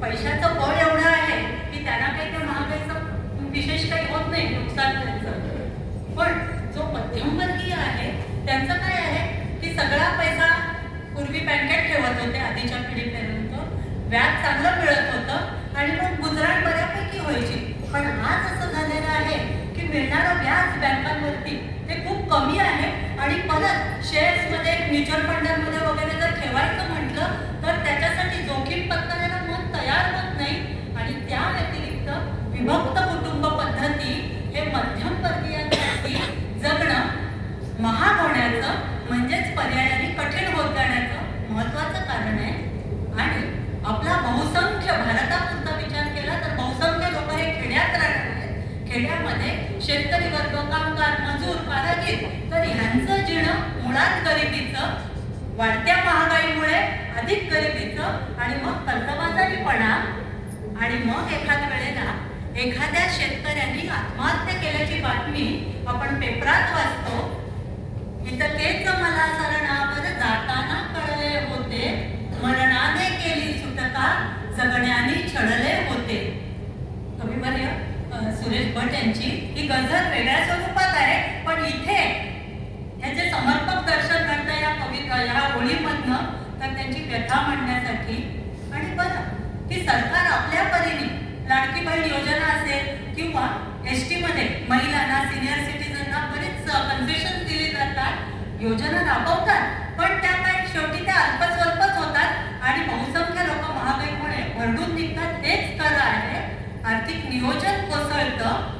पैशाचं बळ एवढं आहे की त्यांना काही त्या महागाईचं विशेष काही होत नाही, नुकसान त्यांचं. पण जो मध्यमवर्गीय आहे त्यांचं काय आहे की सगळा पैसा पूर्वी बँकेत ठेवत होते आधीच्या पिढीपर्यंत, व्याज चांगलं मिळत होतं आणि मग गुजराण बऱ्यापैकी व्हायची. पण आज असं झालेलं आहे की मिळणारं व्याज बँकांवरती ते खूप कमी आहे आणि परत शेअर्समध्ये म्युच्युअल फंडांमध्ये वगैरे जर ठेवायचं म्हटलं तर त्याच्यासाठी जोखीम पत्करायला मन तयार होत नाही. आणि त्या व्यतिरिक्त विभक्त कुटुंब पद्धती हे मध्यमवर्गीयांसाठी जगणं महाग होण्याचं म्हणजेच पर्यायाने कठीण होत जाण्याचं महत्त्वाचं कारण आहे. आणि आपला बहुसंख्य भारतापुरता विचार केला तर बहुसंख्य लोक हे खेड्यात राहणार आहेत. खेड्यामध्ये शेतकरी वर्ग, कामगार, मजूर, कारागीर, तर ह्यांचं जीणं मुळात गरिबीचं, वाढत्या महागाईमुळे अधिक गरिबीचं आणि मग कर्जबाजारीपणा आणि मग एखाद्या वेळेला एखाद्या शेतकऱ्यांनी आत्महत्या केल्याची बातमी आपण पेपरात वाचतो. इथं तेच मला सरणावर जाताना कळले होते, मरणाने केली सुटका, जगण्याने छळले होते. कविवर्य सुरेश भट यांची ही गझल वेगळ्या स्वरूपात आहे, पण इथे हे जे समर्पक दर्शन घडतं या ओळीमधनं तर त्यांची व्यथा मांडण्यासाठी. आणि बरं की सरकार आपल्या परीने लाडकी बहीण योजना असेल किंवा ST मध्ये महिलांना, सिनियर सिटीजनना बरेच कन्सेशन दिले जातात, योजना राबवतात, पण त्या काही शेवटी त्या अल्पस्वल्पच होतात आणि बहुसंख्य लोक महागाईमुळे भरडून निघतात. हेच खरं आहे. आर्थिक नियोजन कोसळतं.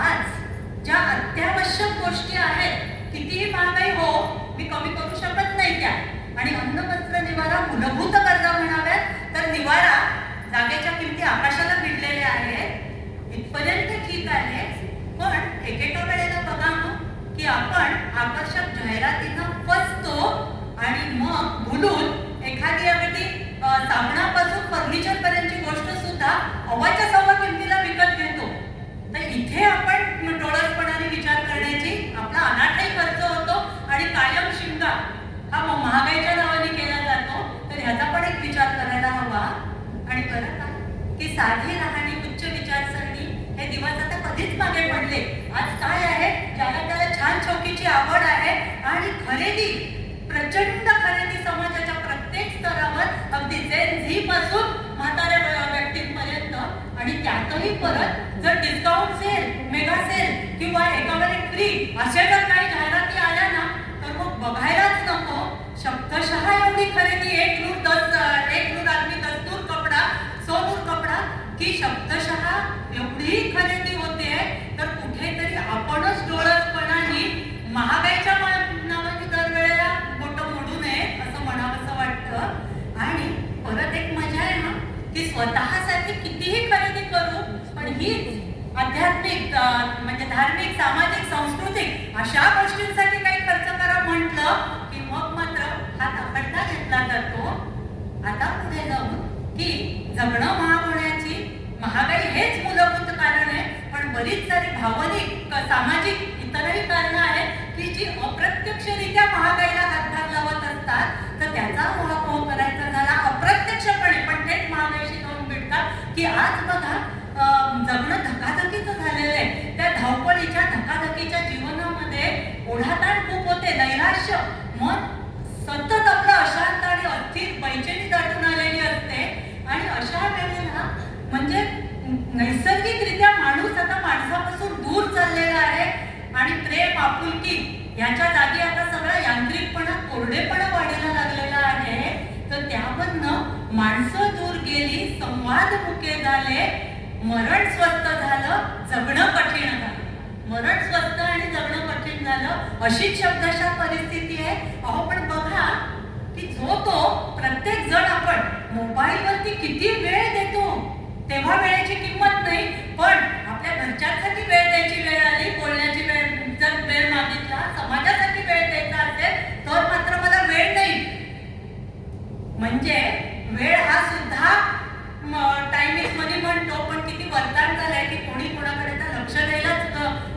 आज ज्या अत्यावश्यक गोष्टी आहेत, कितीही महागाई हो, मी कमी करू शकत नाही त्या. आणि अन्न, वस्त्र, निवारा मूलभूत गरजा म्हणाव्यात तर निवारा, जागेच्या किमती आकाशाला भिडलेल्या आहेत, इथपर्यंत ठीक आहे. पण एकेका वेळेला बघा की आपण आकर्षक जाहिरातीनं फसतो आणि मग भुलून एखादी अगदी साबणापासून फर्निचर पर्यंतची गोष्ट सुद्धा अवाच्या सव्वा किमतीला विकत घेतो. तर इथे आपण डोळसपणाने विचार करण्याची आपला अनाठाही खर्च होतो आणि कायम शिंगा हा महागाईच्या नावाने केला जातो. तर ह्याचा पण एक विचार करायला हवा. आणि बरं का की साधी राहणी, उच्च विचारसरणी हे दिवस आता कधीच मागे पडले. आज काय आहे, ज्याला त्याला छान चौकीची आवड आहे आणि खरेदी, प्रचंड खरेदी समाजाच्या प्रत्येक स्तरावर अगदी Gen Z पासून म्हाताऱ्या व्यक्तींपर्यंत. आणि त्यातही परत जर डिस्काउंट सेल, मेगा सेल किंवा एकावर एक फ्री अशा जर काही जाहिराती आल्या ना तर मग बघायलाच नको. शब्दशः एवढी खरेदी, एक नूर आदमी दस्तूर कपडा, 100 नूर कपडा, की शब्दशः एवढी खरेदी होते तर कुठेतरी आपणच डोळसपणाने महागाईच्या नावाने दरवेळेला बोटं मोडू नये असं म्हणावंसं वाटतं. आणि परत एक मजा आहे ना की स्वतःसाठी कितीही खरेदी करू, पण हीच आध्यात्मिक म्हणजे धार्मिक, सामाजिक, सांस्कृतिक अशा गोष्टींसाठी काही खर्च करा म्हटलं की मग मात्र हात आखडता घेतला जातो. आता पुढे जाऊन की जगणं महाग होण्याची महागाई हेच मूलभूत कारण आहे, पण बरीच सारी भावनिक, सामाजिक इतरही कारणं आहेत की जी अप्रत्यक्षरित्या महागाईला हातभार लावत असतात. तर त्याचा उहापोह करायचा झाला अप्रत्यक्षपणे पण थेट महागाईशी जाऊन भेटतात की आज बघा जगणं धकाधकीचं झालेलं आहे. त्या धावपळीच्या धकाधकीच्या जीवनामध्ये ओढाताण खूप होते, नैराश्य, मन सतत आपलं अशांत आणि अस्थिर बैचेनी दाटून आलेली असते. आणि अशा वेळेला म्हणजे नैसर्गिकरित्या माणूस आता माणसापासून दूर चाललेला आहे आणि प्रेम, आपुलकी ह्याच्या जागी आता सगळा यांत्रिकपणा, कोरडेपणा वाढायला लागलेला आहे. तर त्यामधनं माणसं दूर गेली, संवाद मुके झाले, मरण स्वस्त झालं, जगणं कठीण झालं. मरण स्वस्त आणि जगणं कठीण झालं अशीच शब्दशः परिस्थिती आहे. अहो पण बघा की तो प्रत्येक जण आपण मोबाईलवरती किती वेळ देतो, तेव्हा वेळेची किंमत नाही, पण आपल्या घरच्यांसाठी वेळ द्यायची वेळ आली, बोलण्याची वेळ, जर वेळ मागितला, समाजासाठी वेळ द्यायचा असेल तर मात्र मला वेळ नाही. म्हणजे वेळ हा सुद्धा टाइम इज मनी म्हणतो, पण किती वरदान झालंय की कोणी कोणाकडे तर लक्ष द्यायलाच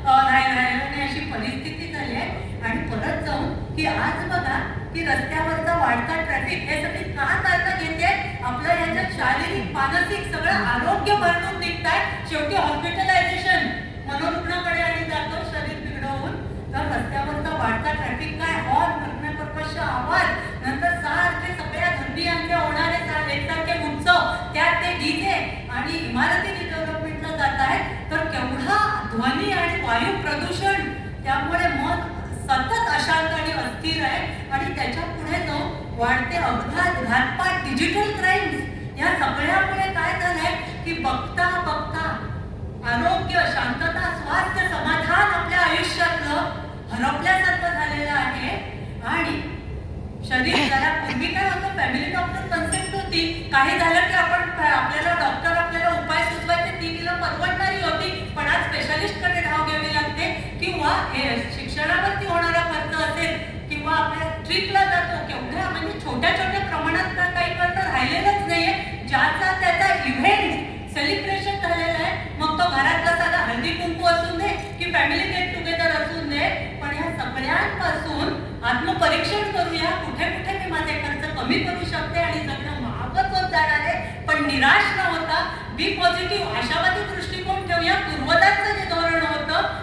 राहिलं अशी परिस्थिती झाली आहे. आणि परत जाऊन की आज बघा की रस्त्यावरचा वाढता ट्रॅफिक हे सगळी का कारण घेते आपलं ह्याच्यात शारीरिक मानसिक सगळं आरोग्य भरपूर निघताय. शेवटी हॉस्पिटलायझेशन मनोरुग्णाकडे आणि जातो शरीर बिघडवून. तर रस्त्यावरचा वाढता ट्रॅफिक काय, हॉर्न, कर्कश आवाज, नंतर सारखे सगळ्या धर्मियांचे होणारे एकसारखे उत्सव, त्यात ते डीजे आणि इमारती डेव्हलपमेंटला जात आहेत. तर केवढा ध्वनी आणि वायू प्रदूषण, त्यामुळे मन सतत अशांत आणि अस्थिर आहे. आणि त्याच्या पुढे जाऊन वाढते अपघात, घातपात, डिजिटल क्राईम्स, या सगळ्यामुळे काय झालंय की बघता बघता आरोग्य, शांतता, स्वास्थ्य, समाधान आपल्या आयुष्यातलं हरपल्यासारखं झालेलं आहे. आणि शरीर जरा पूर्वी काय होतं, फॅमिली डॉक्टर कन्सेप्ट होती, काही झालं की आपण आपल्याला डॉक्टर आपल्याला उपाय सुचवायचे, ती तिला परवडणारी होती. पण आज स्पेशालिस्टकडे धाव घ्यावी लागते, किंवा हे शिक्षणावरती होणारा खर्च असेल, किंवा आपल्या ट्रिपला जातो, केवढ्या म्हणजे छोट्या छोट्या प्रमाणात काही करणं राहिलेलंच नाहीये. ज्याचा त्याचा इव्हेंट सेलिब्रेशन झालेलं आहे. मग तो घरातला साधा हळदी कुंकू असून दे की फॅमिली गेट टुगेदर असून दे, पण या सगळ्यांपासून आत्मपरीक्षण करूया, कुठे कुठे मी माझे खर्च कमी करू शकते आणि जगणं महागच होत जाणार आहे. पण निराश न होता बी पॉझिटिव्ह, आशावादी दृष्टिकोन ठेवूया. पूर्वजांचं जे धोरण होतं